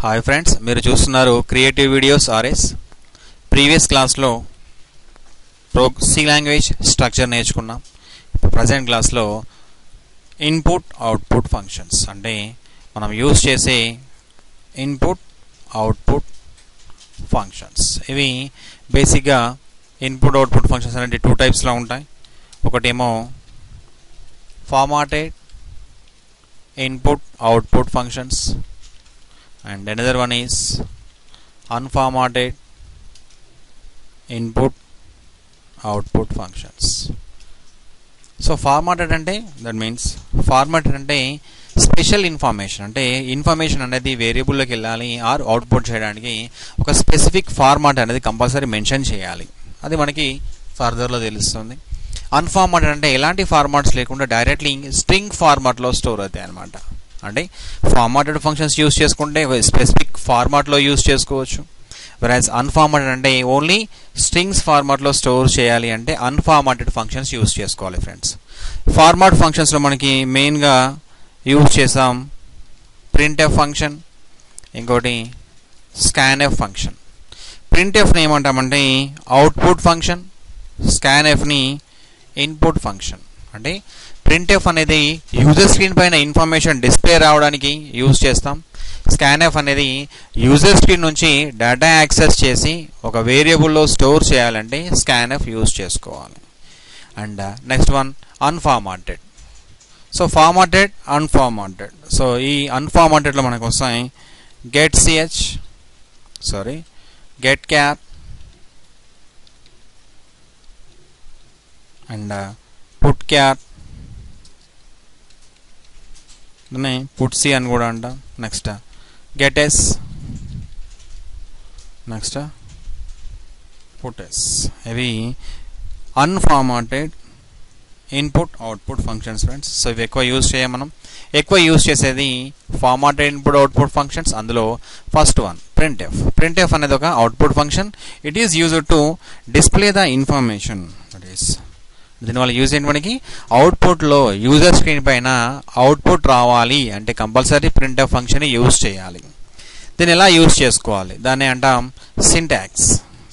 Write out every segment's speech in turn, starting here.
Hi friends, మీరు చూస్తున్నారు creative videos RS. Previous క్లాస్లో సి లాంగ్వేజ్ స్ట్రక్చర్ నేర్చుకున్నాం. ఇప్పుడు ప్రజెంట్ క్లాస్లో ఇన్పుట్ అవుట్పుట్ ఫంక్షన్స్ అంటే మనం యూజ్ చేసే ఇన్పుట్ అవుట్పుట్ ఫంక్షన్స్. ఇవి బేసిక్గా ఇన్పుట్ అవుట్పుట్ ఫంక్షన్స్ అనేది టూ టైప్స్లో ఉంటాయి. ఒకటేమో formatted input output functions and another one is unformatted input output functions. So formatted అంటే that means formatted అంటే స్పెషల్ ఇన్ఫర్మేషన్, అంటే ఇన్ఫర్మేషన్ అనేది వేరియబుల్లోకి వెళ్ళాలి ఆర్ అవుట్పుట్ చేయడానికి ఒక స్పెసిఫిక్ ఫార్మాట్ అనేది కంపల్సరీ మెన్షన్ చేయాలి. అది మనకి ఫర్దర్లో తెలుస్తుంది. అన్ఫార్మాటెడ్ అంటే ఎలాంటి ఫార్మాట్స్ లేకుండా డైరెక్ట్లీ స్ట్రింగ్ ఫార్మాట్లో స్టోర్ అవుతాయి అన్నమాట. అంటే ఫార్మాటెడ్ ఫంక్షన్స్ యూజ్ చేసుకుంటే స్పెసిఫిక్ ఫార్మాట్లో యూజ్ చేసుకోవచ్చు. వెరాజ్ అన్ఫార్మాటెడ్ అంటే ఓన్లీ స్ట్రింగ్స్ ఫార్మాట్లో స్టోర్ చేయాలి అంటే అన్ఫార్మాటెడ్ ఫంక్షన్స్ యూజ్ చేసుకోవాలి ఫ్రెండ్స్. ఫార్మాట్ ఫంక్షన్స్లో మనకి మెయిన్గా యూజ్ చేసాం ప్రింట్ఎఫ్ ఫంక్షన్, ఇంకోటి స్కాన్ఎఫ్ ఫంక్షన్. ప్రింట్ఎఫ్ని ఏమంటామంటే అవుట్పుట్ ఫంక్షన్, స్కాన్ఎఫ్ని ఇన్పుట్ ఫంక్షన్. అంటే ప్రింట్ఎఫ్ అనేది యూజర్ స్క్రీన్ పైన ఇన్ఫర్మేషన్ డిస్ప్లే రావడానికి యూజ్ చేస్తాం. స్కాన్ఎఫ్ అనేది యూజర్ స్క్రీన్ నుంచి డేటా యాక్సెస్ చేసి ఒక వేరియబుల్లో స్టోర్ చేయాలంటే స్కాన్ఎఫ్ యూజ్ చేసుకోవాలి. And next one unformatted. So formatted, unformatted. So ఈ అన్ఫార్మాటెడ్లో మనకు వస్తాయి గెట్ క్యార్ అండ్ పుట్ క్యార్, దాన్ని పుట్సి అని కూడా అంటాం. Next gets, next puts. ఇవి unformatted input output functions friends. So ఇవి ఎక్కువ యూజ్ చేయం. మనం ఎక్కువ యూజ్ చేసేది ఫార్మాటెడ్ ఇన్పుట్ అవుట్పుట్ ఫంక్షన్స్. అందులో ఫస్ట్ వన్ ప్రింట్ఎఫ్. ప్రింట్ఎఫ్ అనేది ఒక output function. It is used to display the information. That is దీనివల్ల యూజ్ ఏంటి, మనకి అవుట్పుట్లో యూజర్ స్క్రీన్ పైన అవుట్పుట్ రావాలి అంటే కంపల్సరీ ప్రింట్ఎఫ్ ఫంక్షన్ యూజ్ చేయాలి. దీన్ని ఎలా యూజ్ చేసుకోవాలి, దాన్ని అంటాం సింటాక్స్.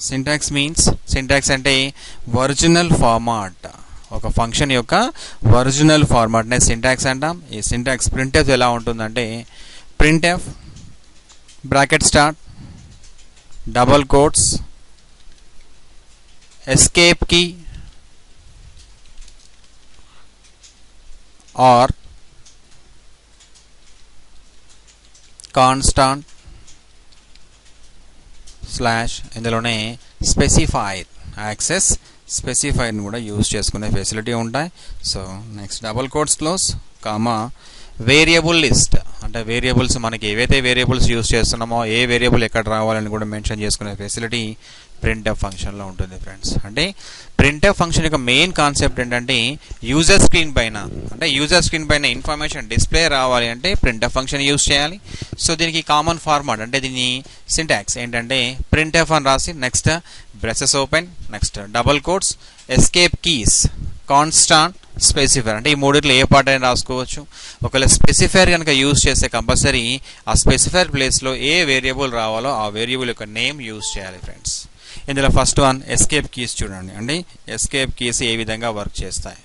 సింటాక్స్ అంటే ఒరిజినల్ ఫార్మాట్, ఒక ఫంక్షన్ యొక్క ఒరిజినల్ ఫార్మాట్నే సింటాక్స్ అంటాం. ఈ సింటాక్స్ ప్రింట్ఎఫ్ ఎలా ఉంటుందంటే printf bracket start double quotes escape key or constant slash, ఇందులోనే స్పెసిఫైడ్ యాక్సెస్ స్పెసిఫైడ్ని కూడా యూజ్ చేసుకునే ఫెసిలిటీ ఉంటాయి. So next double quotes close comma variable list, అంటే వేరియబుల్స్ మనకి ఏవైతే వేరియబుల్స్ యూజ్ చేస్తున్నామో ఏ వేరియబుల్ ఎక్కడ రావాలని కూడా మెన్షన్ చేసుకునే ఫెసిలిటీ ప్రింట్ఎఫ్ ఫంక్షన్లో ఉంటుంది ఫ్రెండ్స్. అంటే ప్రింట్ఎఫ్ ఫంక్షన్ యొక్క మెయిన్ కాన్సెప్ట్ ఏంటంటే యూజర్ స్క్రీన్ పైన ఇన్ఫర్మేషన్ డిస్ప్లే రావాలి అంటే ప్రింట్ఎఫ్ ఫంక్షన్ యూజ్ చేయాలి. సో దీనికి కామన్ ఫార్మాట్ అంటే దీని సింటాక్స్ ఏంటంటే ప్రింట్ఎఫ్ అని రాసి next braces open, next double quotes, escape keys, constant, specifier. అంటే ఈ మూడిట్లో ఏ పార్ట్ అయినా రాసుకోవచ్చు. ఒకవేళ స్పెసిఫైర్ కనుక యూజ్ చేస్తే కంపల్సరీ ఆ స్పెసిఫైర్ ప్లేస్లో ఏ వేరియబుల్ రావాలో ఆ వేరియబుల్ యొక్క నేమ్ యూజ్ చేయాలి ఫ్రెండ్స్. ఇందులో ఫస్ట్ వన్ ఎస్కేప్ కీస్ చూడండి. అంటే ఎస్కేప్ కీస్ ఏ విధంగా వర్క్ చేస్తాయి.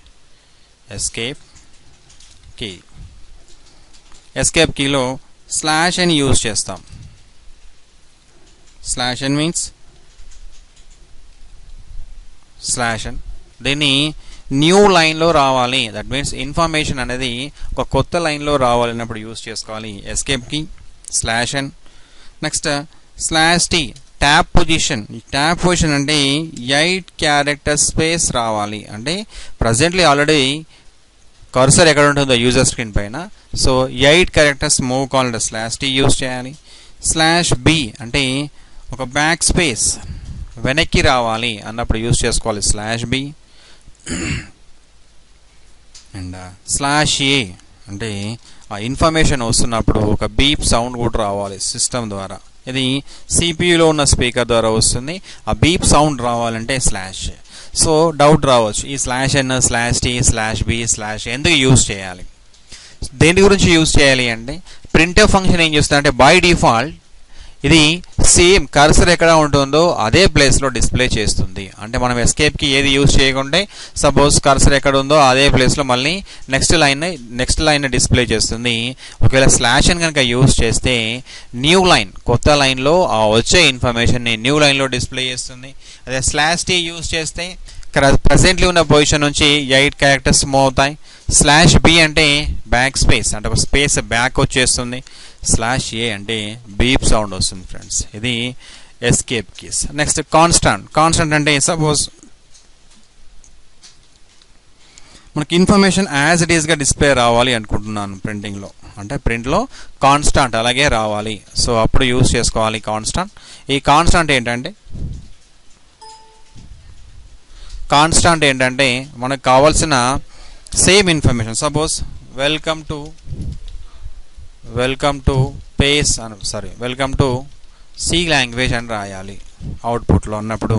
ఎస్కేప్ కీలో స్లాష్ అని యూజ్ చేస్తాం. స్లాష్ అని మీన్స్ స్లాష్ అని, దీన్ని న్యూ లైన్లో రావాలి. దట్ మీన్స్ ఇన్ఫర్మేషన్ అనేది ఒక కొత్త లైన్లో రావాలన్నప్పుడు యూజ్ చేసుకోవాలి ఎస్కేప్ కీ స్లాష్ అని. Next slash t tab position. Tab position అంటే 8 క్యారెక్టర్ స్పేస్ రావాలి. అంటే ప్రజెంట్లీ ఆల్రెడీ కర్సర్ ఎక్కడ ఉంటుందో యూజర్ స్క్రీన్ పైన, సో 8 క్యారెక్టర్స్ మూవ్ కావాలంటే స్లాష్ టీ యూజ్ చేయాలి. స్లాష్ బి అంటే ఒక బ్యాక్ స్పేస్ వెనక్కి రావాలి అన్నప్పుడు యూజ్ చేసుకోవాలి స్లాష్ బి. అండ్ స్లాష్ ఏ అంటే ఆ ఇన్ఫర్మేషన్ వస్తున్నప్పుడు ఒక బీప్ సౌండ్ కూడా రావాలి సిస్టమ్ ద్వారా. ఇది సిపియులో ఉన్న స్పీకర్ ద్వారా వస్తుంది. ఆ బీప్ సౌండ్ రావాలంటే స్లాష్. సో డౌట్ రావచ్చు, ఈ slash n, slash t, slash b, slash ఎందుకు యూజ్ చేయాలి, దేని గురించి యూజ్ చేయాలి అంటే ప్రింట్ఎఫ్ ఫంక్షన్ ఏం చేస్తుంది అంటే బై డిఫాల్ట్ ఇది సేమ్ కర్సర్ ఎక్కడ ఉంటుందో అదే ప్లేస్లో డిస్ప్లే చేస్తుంది. అంటే మనం ఎస్కేప్కి ఏది యూజ్ చేయకుంటే సపోజ్ కర్సర్ ఎక్కడ ఉందో అదే ప్లేస్లో మళ్ళీ నెక్స్ట్ లైన్ డిస్ప్లే చేస్తుంది. ఒకవేళ స్లాష్ అని కనుక యూజ్ చేస్తే న్యూ లైన్ కొత్త లైన్లో వచ్చే ఇన్ఫర్మేషన్ని న్యూ లైన్లో డిస్ప్లే చేస్తుంది. అదే స్లాష్ టీ యూజ్ చేస్తే ప్రజెంట్లీ ఉన్న పొజిషన్ నుంచి 8 క్యారెక్టర్స్ మూవ్ అవుతాయి. స్లాష్ బి అంటే బ్యాక్ స్పేస్, అంటే ఒక స్పేస్ బ్యాక్ వచ్చేస్తుంది. స్లాష్ ఏ అంటే బీప్ సౌండ్ వస్తుంది ఫ్రెండ్స్. ఇది ఎస్కేప్ కీస్. నెక్స్ట్ కాన్స్టాంట్ అంటే సపోజ్ మనకి ఇన్ఫర్మేషన్ యాజ్ ఇట్ ఈస్గా డిస్ప్లే రావాలి అనుకుంటున్నాను ప్రింటింగ్లో, అంటే ప్రింట్లో కాన్స్టాంట్ అలాగే రావాలి. సో అప్పుడు యూజ్ చేసుకోవాలి కాన్స్టాంట్. ఈ కాన్స్టాంట్ ఏంటంటే మనకు కావాల్సిన same information, suppose welcome to C language అని రాయాలి అవుట్పుట్లో ఉన్నప్పుడు.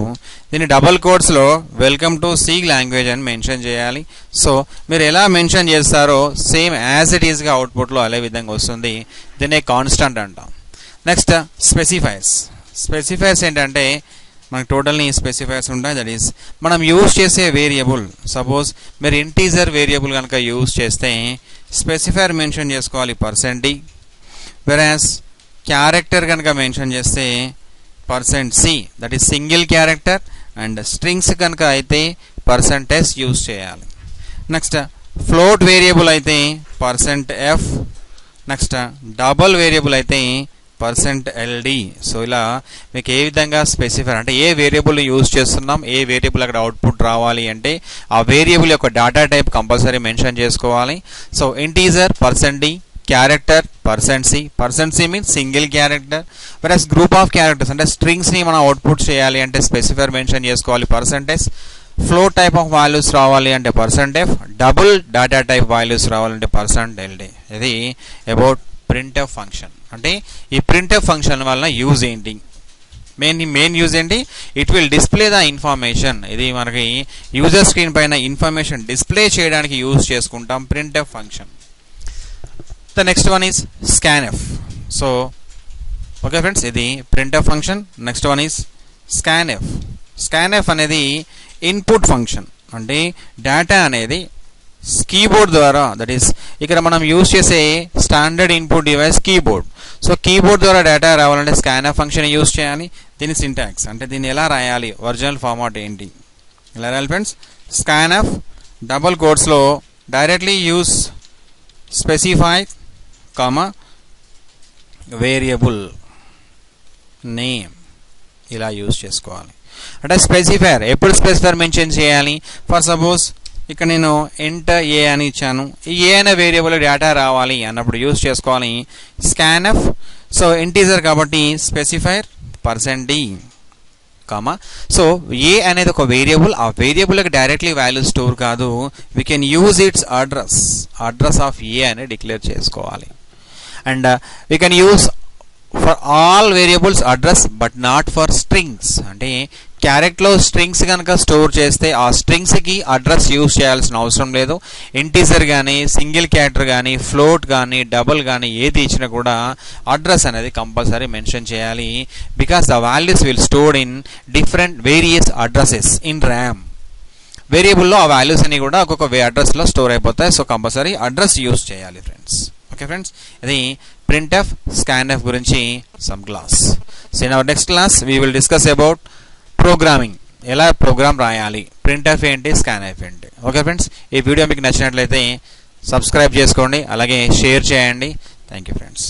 దీన్ని డబల్ కోట్స్లో వెల్కమ్ టు సి లాంగ్వేజ్ అని మెన్షన్ చేయాలి. సో మీరు ఎలా మెన్షన్ చేస్తారో సేమ్ యాజ్ ఇట్ ఈస్గా అవుట్పుట్లో అదే విధంగా వస్తుంది. దీన్నే కాన్స్టాంట్ అంటాం. నెక్స్ట్ స్పెసిఫైర్స్ ఏంటంటే మనకు టోటల్ని స్పెసిఫైర్స్ ఉంటాయి. దట్ ఈస్ మనం యూజ్ చేసే వేరియబుల్. సపోజ్ మీరు ఇంటీజర్ వేరియబుల్ కనుక యూజ్ చేస్తే స్పెసిఫైర్ మెన్షన్ చేసుకోవాలి %d. వెరాస్ క్యారెక్టర్ కనుక మెన్షన్ చేస్తే %c, that is single character. And strings కనుక అయితే %s యూజ్ చేయాలి. నెక్స్ట్ ఫ్లోట్ వేరియబుల్ అయితే %f. నెక్స్ట్ డబల్ వేరియబుల్ అయితే %ld. సో ఇలా మీకు ఏ విధంగా స్పెసిఫైర్ అంటే ఏ వేరియబుల్ యూజ్ చేస్తున్నాం, ఏ వేరియబుల్ అక్కడ అవుట్పుట్ రావాలి అంటే ఆ వేరియబుల్ యొక్క డేటా టైప్ కంపల్సరీ మెన్షన్ చేసుకోవాలి. So integer %d, character %c means single character. Versus group of characters అంటే స్ట్రింగ్స్ని మనం అవుట్పుట్ చేయాలి అంటే స్పెసిఫైర్ మెన్షన్ చేసుకోవాలి %s. Float type of values రావాలి అంటే %f. Double data type values రావాలంటే %ld. ఇది అబౌట్ ప్రింట్ఎఫ్ ఫంక్షన్. అంటే ఈ ప్రింట్ఎఫ్ ఫంక్షన్ వలన యూజ్ ఏంటి, మెయిన్ యూజ్ ఏంటి, it will display the information. ఇది మనకి యూజర్ స్క్రీన్ పైన ఇన్ఫర్మేషన్ డిస్ప్లే చేయడానికి యూజ్ చేసుకుంటాం printf function. The next one is scanf. So okay friends, ఇది printf function. Next one is scanf అనేది ఇన్పుట్ ఫంక్షన్. అంటే డేటా అనేది కీబోర్డ్ ద్వారా, దట్ ఈస్ ఇక్కడ మనం యూజ్ చేసే standard input device keyboard. So keyboard ద్వారా డేటా రావాలంటే స్కాన్ఎఫ్ ఫంక్షన్ యూజ్ చేయాలి. దీని సింటాక్స్ అంటే దీన్ని ఎలా రాయాలి, ఒరిజినల్ ఫార్మాట్ ఏంటి, ఎలా రాయాలి ఫ్రెండ్స్. స్కాన్ఎఫ్ డబల్ కోట్స్లో directly use specify variable name ఇలా యూజ్ చేసుకోవాలి. అంటే స్పెసిఫైర్ ఎప్పుడు స్పెసిఫైర్ మెన్షన్ చేయాలి. ఫర్ సపోజ్ ఇక్కడ నేను ఎంటర్ ఏ అని ఇచ్చాను, ఈ ఏ అనే వేరియబుల్ డేటా రావాలి అన్నప్పుడు యూజ్ చేసుకోవాలి స్కాన్ఎఫ్. సో ఇంటీజర్ కాబట్టి స్పెసిఫైర్ %d, సో ఏ అనేది ఒక వేరియబుల్, ఆ వేరియబుల్కి డైరెక్ట్లీ వాల్యూ స్టోర్ కాదు, we can use its address of a అని డిక్లేర్ చేసుకోవాలి. And we can use for all variables address but not for strings. అంటే క్యారెక్టర్లో స్ట్రింగ్స్ కనుక స్టోర్ చేస్తే ఆ స్ట్రింగ్స్కి అడ్రస్ యూజ్ చేయాల్సిన అవసరం లేదు. ఇంటీజర్ కానీ సింగిల్ క్యారెక్టర్ కానీ ఫ్లోట్ కానీ డబుల్ కానీ ఏది ఇచ్చినా కూడా అడ్రస్ అనేది కంపల్సరీ మెన్షన్ చేయాలి. Because the values will stored in different various addresses in RAM. వేరియబుల్లో ఆ వాల్యూస్ అన్ని కూడా ఒక్కొక్క అడ్రస్లో స్టోర్ అయిపోతాయి. సో కంపల్సరీ అడ్రస్ యూజ్ చేయాలి ఫ్రెండ్స్. ఓకే ఫ్రెండ్స్, ఇది ప్రింట్ఎఫ్ స్కాన్ఎఫ్ గురించి some class. So in our next class we will discuss about programming, ఎలా ప్రోగ్రామ్ రాయాలి, ప్రింట్ఎఫ్ ఏంటి, స్కాన్ఎఫ్ ఏంటి. ఓకే ఫ్రెండ్స్, ఈ వీడియో మీకు నచ్చినట్లయితే సబ్స్క్రైబ్ చేసుకోండి, అలాగే షేర్ చేయండి. Thank you friends.